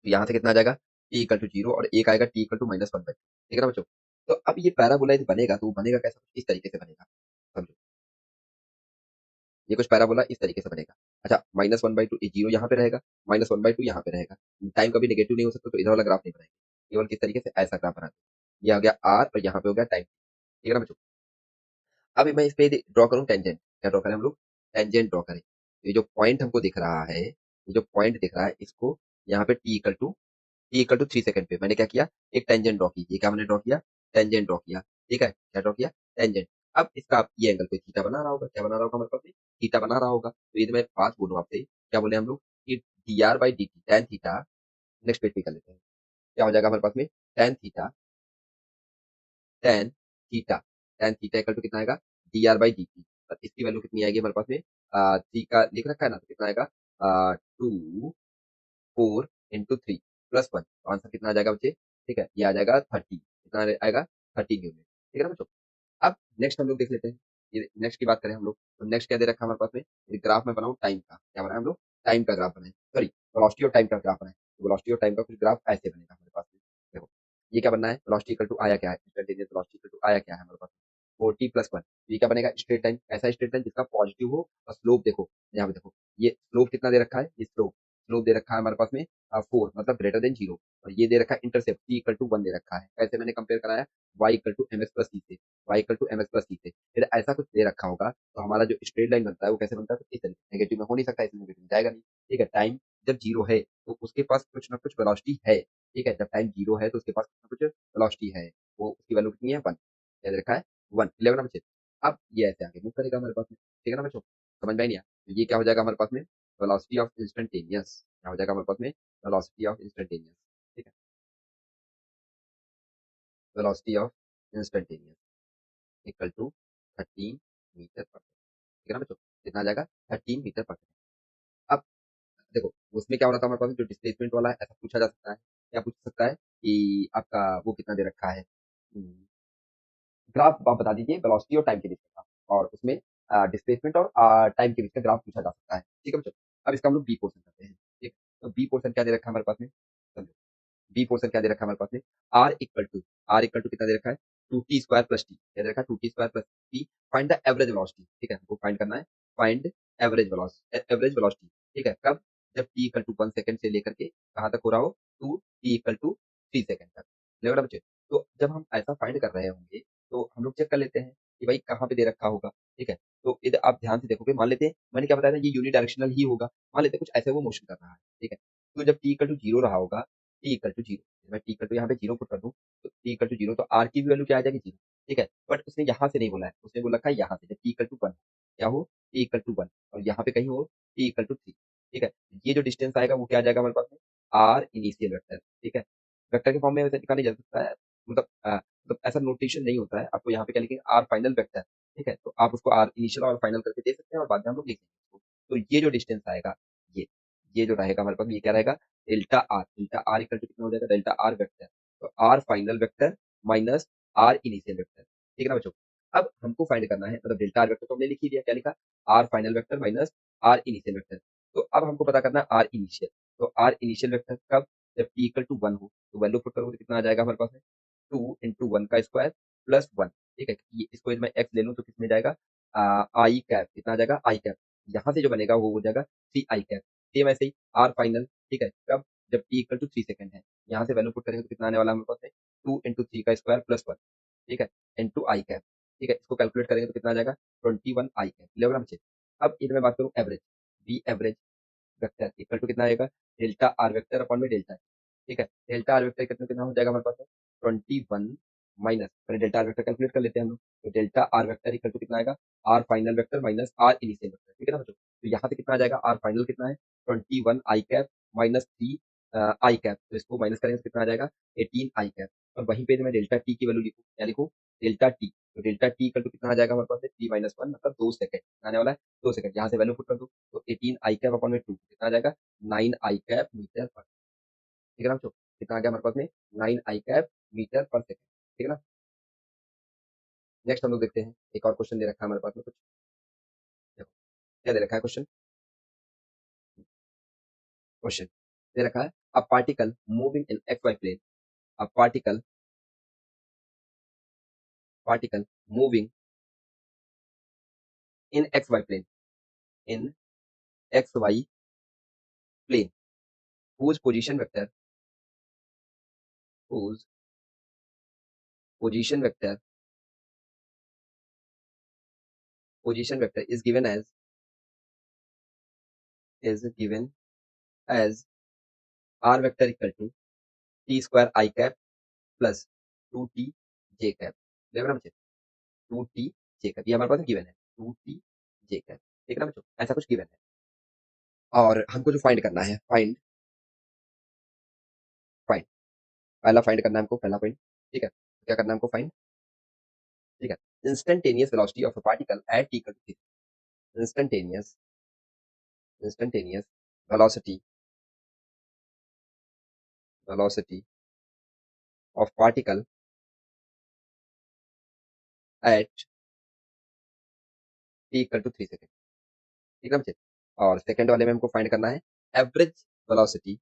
तो यहाँ से कितना आ जाएगा? t इक्वल टू 0 और एक आएगा t इक्वल टू -1/2। ठीक है ना बच्चों? तो अब ये पैराबोला यदि बनेगा तो वो बनेगा कैसा? इस तरीके से बनेगा। समझो, ये कुछ पैराबोला इस तरीके से बनेगा। अच्छा, -1/2 ये 0 यहाँ पे रहेगा, -1/2 यहाँ पे रहेगा। टाइम कभी नेगेटिव नहीं हो सकता, तो इधर वाला ग्राफ नहीं बनाएंगे। केवल किस तरीके से? ऐसा ग्राफ बनाते हैं। ये आ गया आर और यहाँ पे हो गया टाइम। ठीक है ना बच्चों? अब मैं इस पे ड्रॉ करूँ टेंजेंट। क्या ड्रॉ करें हम लोग? टेंजेंट ड्रॉ करें। ये जो पॉइंट हमको दिख रहा है, ये जो पॉइंट दिख रहा है, इसको यहाँ पे t इक्वल टू 3 सेकंड पे मैंने क्या किया? एक टेंजेंट ड्रॉ की। ये क्या मैंने ड्रॉ किया? टेंजेंट ड्रॉ किया। ठीक है, क्या ड्रॉ किया? टेंजेंट। अब इसका आप ये एंगल पे थीटा बना रहा होगा। क्या बना रहा होगा हमारे पास में? थीटा बना रहा होगा। तो ये मैं बात बोलूँ आपसे, क्या बोले हम लोग? कि dr/dt tan theta. Next page पे कर लेते हैं। क्या हो जाएगा हमारे पास में? tan theta, tan theta, tan theta equal to कितना आएगा? dr/dt। इसकी वैल्यू कितनी आएगी हमारे पास में? थ्री का लिख रखा है ना, तो कितना आएगा? 2 4 × 3 +1। तो आंसर कितना आ जाएगा बच्चे? ठीक है, ये आ जाएगा 30। कितना आएगा? 30 न्यूटन। ठीक है ना बच्चों? अब नेक्स्ट हम लोग देख लेते हैं। ये नेक्स्ट की बात करें हम लोग, तो नेक्स्ट क्या दे रखा है हमारे पास में? ये ग्राफ में बनाऊं टाइम का। क्या बनाए हम लोग? टाइम का ग्राफ बनाए, सॉरी, वेलोसिटी और टाइम का ग्राफ बनाए। तो वेलोसिटी और टाइम का कुछ ग्राफ ऐसे बनेगा हमारे पास में। देखो, ये क्या बनना है? वेलोसिटी इक्वल टू आया क्या है? इंस्टेंटेनियस वेलोसिटी इक्वल टू आया क्या है हमारे पास? 4t+1। ये क्या बनेगा? Straight line. ऐसा स्ट्रेट लाइन जिसका पॉजिटिव हो और स्लोप देखो, यहाँ पे देखो, ये स्लोप कितना दे रखा है? ये स्लोप स्लोप दे रखा है हमारे पास में 4, मतलब ग्रेटर देन 0। और ये दे रखा है इंटरसेप्ट t इक्वल टू 1 दे रखा है। कैसे मैंने कंपेयर कराया? y इक्वल टू mx+c से। y इक्वल टू mx+c से। फिर ऐसा कुछ दे रखा होगा, तो हमारा जो स्ट्रेट लाइन बनता है वो कैसे बनता है? तो इस तरीके नेगेटिव में हो नहीं सकता, इसमें नेगेटिव में जाएगा नहीं। ठीक है, टाइम जब 0 है तो उसके पास कुछ ना कुछ वेलोसिटी है। ठीक है, जब टाइम 0 है तो उसके पास कुछ ना कुछ वेलोसिटी है। वो उसकी वैल्यू कितनी है? 1। क्या दे रखा है? 1। क्लियर है ना बच्चे? अब ये ऐसे आगे मूव करेगा हमारे पास में। ठीक है ना बच्चों? समझ में आई नहीं आया? तो ये क्या हो जाएगा हमारे पास में? Velocity of instantaneous. क्या हो जाएगा हमारे पास में? Velocity of instantaneous. ठीक है, velocity of instantaneous equal to 13 meter per second. ठीक है ना बच्चों? कितना आ जाएगा? 13 मीटर पर सेकंड। अब देखो, उसमें क्या हो रहा था हमारे पास, जो डिस्प्लेसमेंट वाला है, ऐसा पूछा जा सकता है। क्या पूछ सकता है कि आपका वो कितना दे रखा है? ग्राफ आप बता दीजिए वेलोसिटी और टाइम के बीच का, और उसमें डिस्प्लेसमेंट और टाइम के बीच का ग्राफ पूछा जा सकता है। ठीक है बच्चों? अब इसका हम लोग बी पोर्शन करते हैं। ठीक, तो बी पोर्शन क्या दे रखा है हमारे पास में? समझो, बी पोर्शन क्या दे रखा है हमारे पास में? आर इक्वल टू कितना दे रखा है? 2t² + t। क्या दे रखा है? 2t² + t। Find the average velocity. ठीक है, हमको फाइंड करना है। Find average velocity. ठीक है, कब? जब t इक्वल टू 1 सेकंड से लेकर के कहाँ तक हो रहा हो? To t equal to 3 second तक। ले रहा बच्चे? तो जब हम ऐसा फाइंड कर रहे होंगे, तो हम लोग चेक कर लेते हैं कि भाई कहाँ पे दे रखा होगा। ठीक है, तो यदि आप ध्यान से देखोगे, मान लेते हैं मैंने क्या बताया था, ये यूनिडायरेक्शनल ही होगा। मान लेते हैं कुछ ऐसे वो मोशन कर रहा है। ठीक है, तो जब t इक्वल टू 0 रहा होगा, t इक्वल टू 0, मैं t इक्वल टू यहाँ पे 0 पुट कर दूं, तो t इक्वल टू 0, तो r की भी वैल्यू क्या आ जाएगी? 0। ठीक है, बट उसने यहाँ से नहीं बोला है, उसने बोल रखा है यहाँ से, जब t इक्वल टू 1 क्या हो? t इक्वल टू 1, और यहाँ पे कहीं हो t इक्वल टू 3। ठीक है, ये जो डिस्टेंस आएगा वो क्या आ जाएगा हमारे पास में? r initial vector. ठीक है, वेक्टर के फॉर्म में वैसे निकाली जा सकता है, मतलब ऐसा नोटेशन नहीं होता है, आपको यहाँ पे क्या लिखेंगे आर फाइनल वेक्टर, ठीक है, तो आप उसको आर इनिशियल और फाइनल करके दे सकते हैं और बाद में हम लोग लिखेंगे उसको। तो ये जो डिस्टेंस आएगा, ये ये जो रहेगा हमारे पास, ये क्या रहेगा, डेल्टा आर इक्वल टू कितना हो जाएगा, डेल्टा आर वेक्टर, तो R final vector minus R initial vector, ठीक है ना बच्चों। अब हमको फाइंड करना है, मतलब डेल्टा आर वेक्टर तो हमने लिख ही दिया, क्या लिखा, R final vector minus R initial vector. तो अब हमको पता करना है आर इनिशियल, तो आर इनिशियल वेक्टर कब, जब टी इक्वल टू 1 हो, तो वैल्यू पुट करोगे तो कितना आ जाएगा हमारे पास में, 2 × 1 का स्क्वायर प्लस 1, ठीक है, इसको यदि मैं एक्स ले लूँ तो कितने जाएगा, आई कैप, कितना आ जाएगा आई कैप, यहाँ से जो बनेगा वो हो जाएगा सी आई कैप। सेम ऐसे ही आर फाइनल, ठीक है, कब, जब टी इक्वल टू 3 सेकंड है, यहाँ से वैल्यू पुट करेंगे तो कितना आने वाला है हमारे पास में, 2 × 3 का स्क्वायर प्लस 1, ठीक है, इनटू आई कैप, ठीक है, इसको कैलकुलेट करेंगे तो कितना आ जाएगा, 21 आई कैप, किलोग्राम से। अब इधर मैं बात करूँ average, B average vector equal to कितना आएगा, डेल्टा आर वेक्टर अपॉन में डेल्टा, ठीक है, डेल्टा आर वेक्टर कितना कितना हो जाएगा हमारे पास में, 21 माइनस, पहले डेल्टा आर वेक्टर कैलकुलेट कर लेते हैं हम लोग, तो delta R vector equal to कितना आएगा, R final vector minus R initial vector, ठीक है ना बच्चों। तो यहाँ से कितना आ जाएगा, आर फाइनल कितना है, 21 आई कैप माइनस 3 आई कैप, तो इसको माइनस करेंगे तो कितना आ जाएगा, 18 आई कैप। और वहीं पे मैं डेल्टा टी की वैल्यू लिखूँ, क्या लिखूँ, डेल्टा टी, तो डेल्टा टी इक्वल टू कितना आ जाएगा हमारे पास में, 3 - 1 मतलब 2 सेकंड आने वाला है, 2 सेकंड, यहाँ से वैल्यू पुट कर दो, तो 18 आई कैप अपॉन में 2 कितना आ जाएगा, 9 आई कैप मीटर पर, ठीक है ना बच्चों, कितना आ गया हमारे पास में, 9 आई कैप मीटर पर सेकंड, ठीक है ना। नेक्स्ट हम लोग देखते हैं, एक और क्वेश्चन दे रखा है हमारे पास में कुछ, देखो क्या दे रखा है क्वेश्चन, क्वेश्चन दे रखा है, a particle moving in X Y plane, a particle moving in X Y plane, in X Y plane, whose position vector, whose position vector, position vector is given as r vector equal to t square I cap plus 2t j cap, देखो ना बच्चे, 2t j cap ये हमारे पास given है, 2t j cap, ठीक है ना बच्चों, ऐसा कुछ गिवन है। और हमको जो फाइंड करना है, फाइंड फाइंड पहला फाइंड करना है हमको, पहला पॉइंट, ठीक है, क्या करना है हमको फाइंड, ठीक है, instantaneous velocity of a particle at t equal to 3, instantaneous instantaneous velocity velocity of particle eight t equal to 3 second, ठीक है बच्चे। और सेकंड वाले में हमको फाइंड करना है average velocity,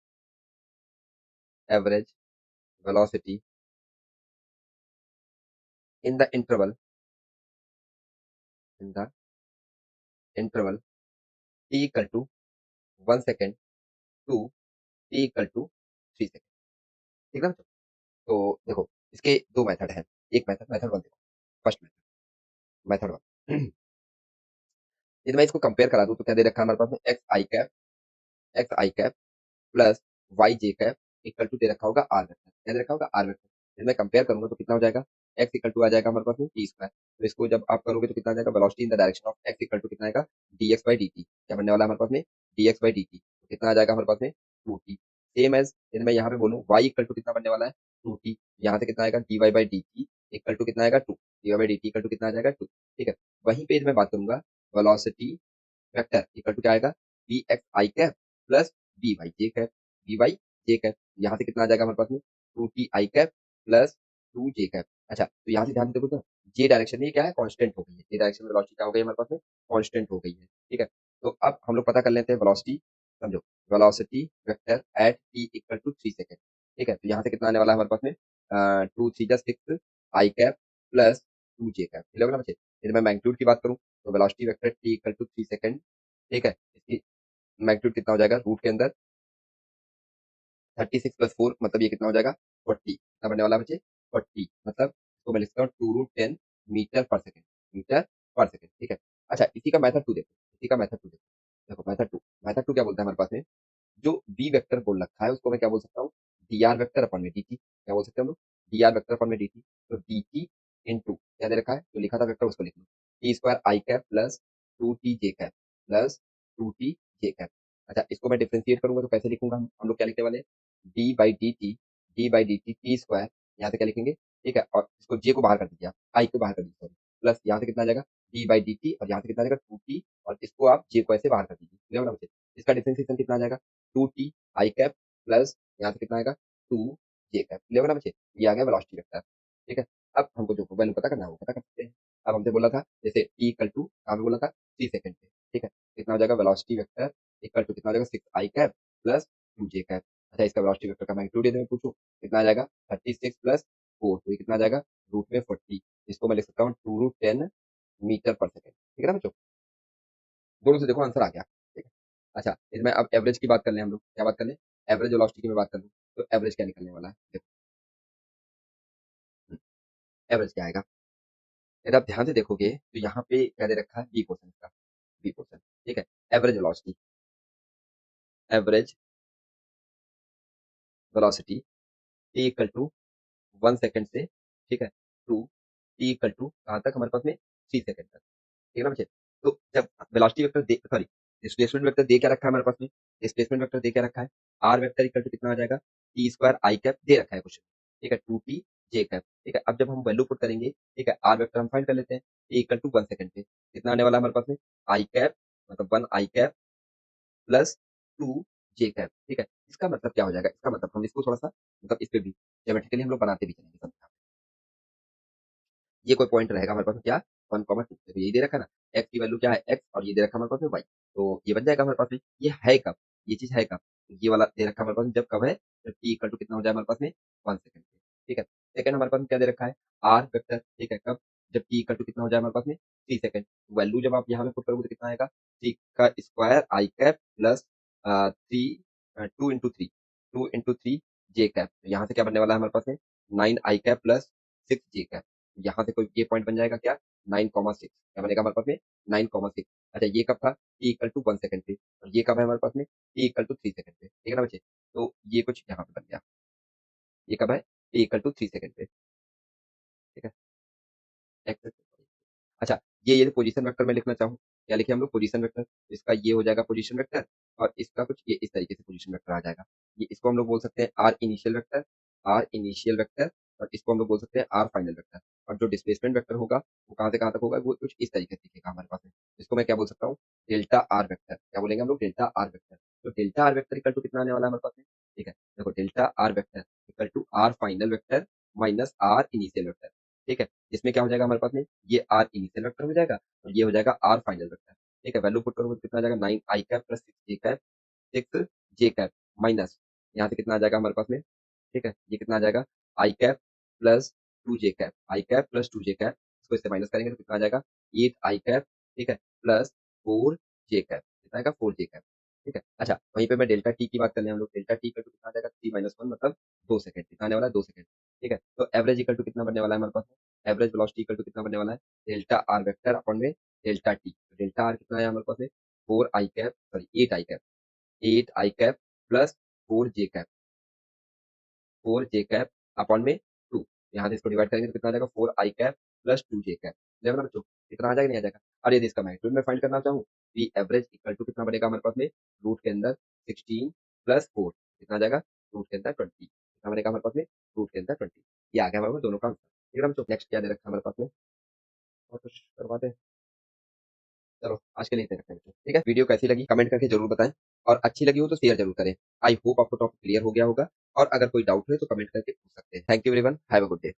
average velocity in the interval, in the interval t equal to 1 second to t equal to 3 second, ठीक है ना। तो देखो इसके दो मेथड हैं, एक मेथड, मेथड वन देखो, फर्स्ट मेथड वन यदि मैं इसको कंपेयर करा दूं तो क्या दे रखा है हमारे पास में, X I cap plus Y J cap equal to दे रखा होगा आर वेक्टर, क्या दे रखा होगा आर वेक्टर, यदि मैं कंपेयर करूंगा तो कितना हो जाएगा, एक्स इक्वल टू आ जाएगा हमारे पास में टी स्क्वायर, तो इसको जब आप करोगे तो कितना आ जाएगा, velocity in the direction of X equal to कितना आएगा, D X by D T, क्या बनने वाला है हमारे पास में, D X by D T, तो कितना आ जाएगा हमारे पास में 2t, सेम एज यदि मैं यहाँ पे बोलूँ वाई इक्वल टू कितना बनने वाला है 2t, यहाँ से कितना आएगा D Y by D T equal to कितना आएगा 2, D Y by D T equal to कितना आ जाएगा 2, ठीक है। वहीं पे यदि मैं बात करूंगा वेलोसिटी वेक्टर इक्वल टू क्या आएगा, B x I cap plus B Y J cap, B Y J cap, यहाँ से कितना आ जाएगा हमारे पास में 2t आई कैप प्लस 2 जे कैप। अच्छा तो यहाँ से ध्यान से देखो तो जे डायरेक्शन में क्या है, कांस्टेंट हो गई है, जे डायरेक्शन में वेलोसिटी क्या हो गई है हमारे पास में, कांस्टेंट हो गई है, ठीक है। तो अब हम लोग पता कर लेते हैं वेलोसिटी, समझो velocity vector at T equal to 3 second, ठीक है, तो यहाँ से कितना आने वाला है हमारे पास में, 2 × 3 = 6 आई कैप प्लस 2 जे कैप, ठीक है ना बच्चे। यदि मैं मैग्नीट्यूड की बात करूँ तो velocity vector T equal to 3 second, ठीक है, इसकी मैग्नीट्यूड कितना हो जाएगा, रूट के अंदर 36 + 4 मतलब ये कितना हो जाएगा 40, कितना बनने वाला है बच्चे 40, मतलब इसको मैं लिखता हूँ 2√10 metre per second, metre per second, ठीक है। अच्छा इसी का मेथड टू देखो, इसी का मेथड टू देखो, देखो मेथड टू क्या बोलता है हमारे पास में, जो बी वेक्टर बोल रखा है उसको मैं क्या बोल सकता हूँ, डी आर वेक्टर अपन में डी टी, क्या बोल सकते हैं हम लोग, डी आर वेक्टर अपन में डी टी, तो डी टी इंटू क्या दे रखा है, जो लिखा था वेक्टर उसको लिख लो, टी स्क्वायर आई कैप प्लस 2t जे कैप प्लस 2t जे कैप। अच्छा इसको मैं डिफ्रेंशिएट करूंगा तो कैसे लिखूंगा, हम लोग क्या लिखने वाले हैं, D by D T, D by D T T square, यहाँ से क्या लिखेंगे, ठीक है, और इसको जे को बाहर कर दीजिए, आई को बाहर कर दीजिए, सॉरी, प्लस यहाँ से कितना आ जाएगा, डी बाई डी टी, और यहाँ से कितना आ जाएगा 2t, और इसको आप जे को ऐसे बाहर कर दीजिए, क्लियर होगा मुझे। इसका डिफरेंशिएशन कितना आ जाएगा, 2t आई कैप प्लस यहाँ से कितना आएगा 2 जे कैप, क्लियर होगा मुझे। ये आ गया वेलोसिटी वेक्टर, ठीक है। अब हमको जो वैल्यू पता करना है वो पता कर सकते हैं। अब हमसे बोला था जैसे टी इक्वल टू, कहाँ पे बोला था, 3 सेकंड पे, ठीक है, कितना हो जाएगा वेलोसिटी वेक्टर इक्वल टू कितना हो जाएगा 6 आई कैप प्लस 2 जे कैप। अच्छा, इसका वेलोसिटी वेक्टर का मैग्नीट्यूड यदि मैं पूछूं कितना आ जाएगा 36 प्लस 4, तो ये कितना आ जाएगा रूट में 40, इसको मैं लिख सकता हूँ 2 रूट 10 मीटर पर सेकंड, ठीक है ना बच्चों। दोनों से देखो आंसर आ गया, ठीक है। अच्छा, इसमें अब एवरेज की बात कर लें, हम लोग क्या बात कर लें, एवरेज वेलोसिटी की मैं बात कर लूँ, तो एवरेज क्या निकलने वाला है, देखो एवरेज क्या आएगा। यदि आप ध्यान से देखोगे तो यहाँ पे क्या दे रखा है, बी पोर्शन का, बी पोर्शन, ठीक है। Average velocity, average velocity T equal to 1 second से, ठीक है, टू टी इक्वल टू कहाँ तक हमारे पास में 3 सेकंड तक, ठीक है ना बच्चे। तो जब वेलोसिटी वेक्टर दे, सॉरी, डिस्प्लेसमेंट वेक्टर दे क्या रखा है हमारे पास में, डिस्प्लेसमेंट वेक्टर दे क्या रखा है, आर वेक्टर इक्वल टू कितना आ जाएगा, टी स्क्वायर आई कैप दे रखा है क्वेश्चन, ठीक है, 2t जे कैप, ठीक है। अब जब हम वैल्यू पुट करेंगे, ठीक है, आर वेक्टर हम फाइंड कर लेते हैं, टी इक्वल टू 1 सेकंड पे कितना आने वाला है हमारे पास में, आई कैप, मतलब 1 आई कैप प्लस 2 जे कैप, ठीक है। इसका मतलब क्या हो जाएगा, इसका मतलब हम इसको थोड़ा सा मतलब इस पे भी ज्योमेट्रिकली हम लोग बनाते भी चलेंगे सब। ये कोई पॉइंट रहेगा हमारे पास में क्या, 1,2, तो यही दे रखा है ना, एक्स की वैल्यू क्या है एक्स, और ये दे रखा है हमारे पास में वाई, तो ये बन जाएगा हमारे पास में। ये है कब, ये चीज है कब, तो ये वाला दे रखा है हमारे पास में, जब कब है, जब टी इक्वल टू कितना हो जाए हमारे पास में 1 सेकंड, ठीक है। सेकंड हमारे पास में क्या दे रखा है, आर वेक्टर, ठीक है, कब, जब टी इक्वल टू कितना हो जाए हमारे पास में 3 सेकंड, वैल्यू जब आप यहाँ पे पुट करोगे तो कितना आएगा, टी का स्क्वायर आई कैप प्लस 2 इंटू थ्री जे कैप, यहाँ से क्या बनने वाला है हमारे पास में 9 आई कैप प्लस 6 जे कैप, यहाँ से कोई ये पॉइंट बन जाएगा क्या, 9,6, क्या बनेगा हमारे पास में 9,6। अच्छा, ये कब था, टी इक्वल टू 1 सेकंड पे, और ये कब है हमारे पास में, टी इक्वल टू 3 सेकंड पे, ठीक है ना बच्चे। तो ये कुछ यहाँ पे बन गया, ये कब है, टी इक्वल टू 3 सेकंड पे, ठीक है। X अच्छा, ये पोजीशन वेक्टर में लिखना चाहूँ, क्या लिखे हम लोग पोजीशन वेक्टर, इसका ये हो जाएगा पोजीशन वेक्टर, और इसका कुछ ये इस तरीके से पोजीशन वेक्टर आ जाएगा। ये इसको हम लोग बोल सकते हैं R initial vector, R initial vector, और इसको हम लोग बोल सकते हैं आर फाइनल वेक्टर। और जो डिस्प्लेसमेंट वेक्टर होगा वो कहाँ से कहाँ तक होगा, वो कुछ इस तरीके से दिखेगा हमारे पास में। इसको मैं क्या बोल सकता हूँ, डेल्टा आर वेक्टर, क्या बोलेंगे हम लोग, डेल्टा आर वेक्टर। तो delta R vector equal to कितना आने वाला है हमारे पास में, ठीक है, देखो delta R vector equal to R final vector minus R initial vector, ठीक है। इसमें क्या हो जाएगा हमारे पास में, ये आर इनिशियल वेक्टर हो जाएगा, और ये हो जाएगा आर फाइनल वेक्टर, ठीक है। वैल्यू पुट करोगे तो कितना आ जाएगा 9 आई कैप प्लस 6 जे कैप, 6 जे कैप माइनस यहाँ से कितना आ जाएगा हमारे पास में, ठीक है, ये कितना आ जाएगा आई कैप प्लस 2 जे कैप, आई कैप प्लस 2 जे कैप, इसको इससे माइनस करेंगे तो कितना आ जाएगा 8 आई कैप, ठीक है, प्लस 4 जे कैप, कितना आएगा 4 जे कैप, ठीक है। अच्छा, वहीं पे मैं डेल्टा टी की बात कर रहे हैं हम लोग, डेल्टा टी का कितना आ जाएगा 3 - 1 मतलब 2 सेकंड, कितना आने वाला है 2 सेकंड, ठीक है। तो एवरेज इक्वल टू कितना बनने वाला है हमारे पास में, एवरेज वेलोसिटी इक्वल टू कितना बनने वाला है, डेल्टा आर वेक्टर अपॉन में डेल्टा टी, डेल्टा आर कितना है हमारे पास में 4 आई कैप, सॉरी 8 आई कैप, 8 आई कैप प्लस 4 जे कैप, 4 जे कैप अपॉन में 2, यहाँ से इसको डिवाइड करेंगे तो कितना आ जाएगा 4 आई कैप प्लस 2 जे कैप, देखो ना बच्चों कितना आ जाएगा, नहीं आ जाएगा। और यदि इसका मैग्नीट्यूड में फाइंड करना चाहूँ, वी एवरेज इक्वल टू कितना बनेगा हमारे पास में, रूट के अंदर 16 प्लस 4, कितना आ जाएगा रूट के अंदर 20, कितना बनेगा हमारे पास में, रूट के अंदर 20। ये आ गया हमारे पास दोनों का आंसर, ठीक है ना बच्चों। नेक्स्ट क्या दे रखा है हमारे पास में, और कुछ करवाते हैं, चलो आज के लिए इतना रखते हैं बच्चों, ठीक है। वीडियो कैसी लगी कमेंट करके जरूर बताएं, और अच्छी लगी हो तो शेयर जरूर करें। आई होप आपको टॉपिक क्लियर हो गया होगा, और अगर कोई डाउट है तो कमेंट करके पूछ सकते हैं। Thank you everyone, have a good day.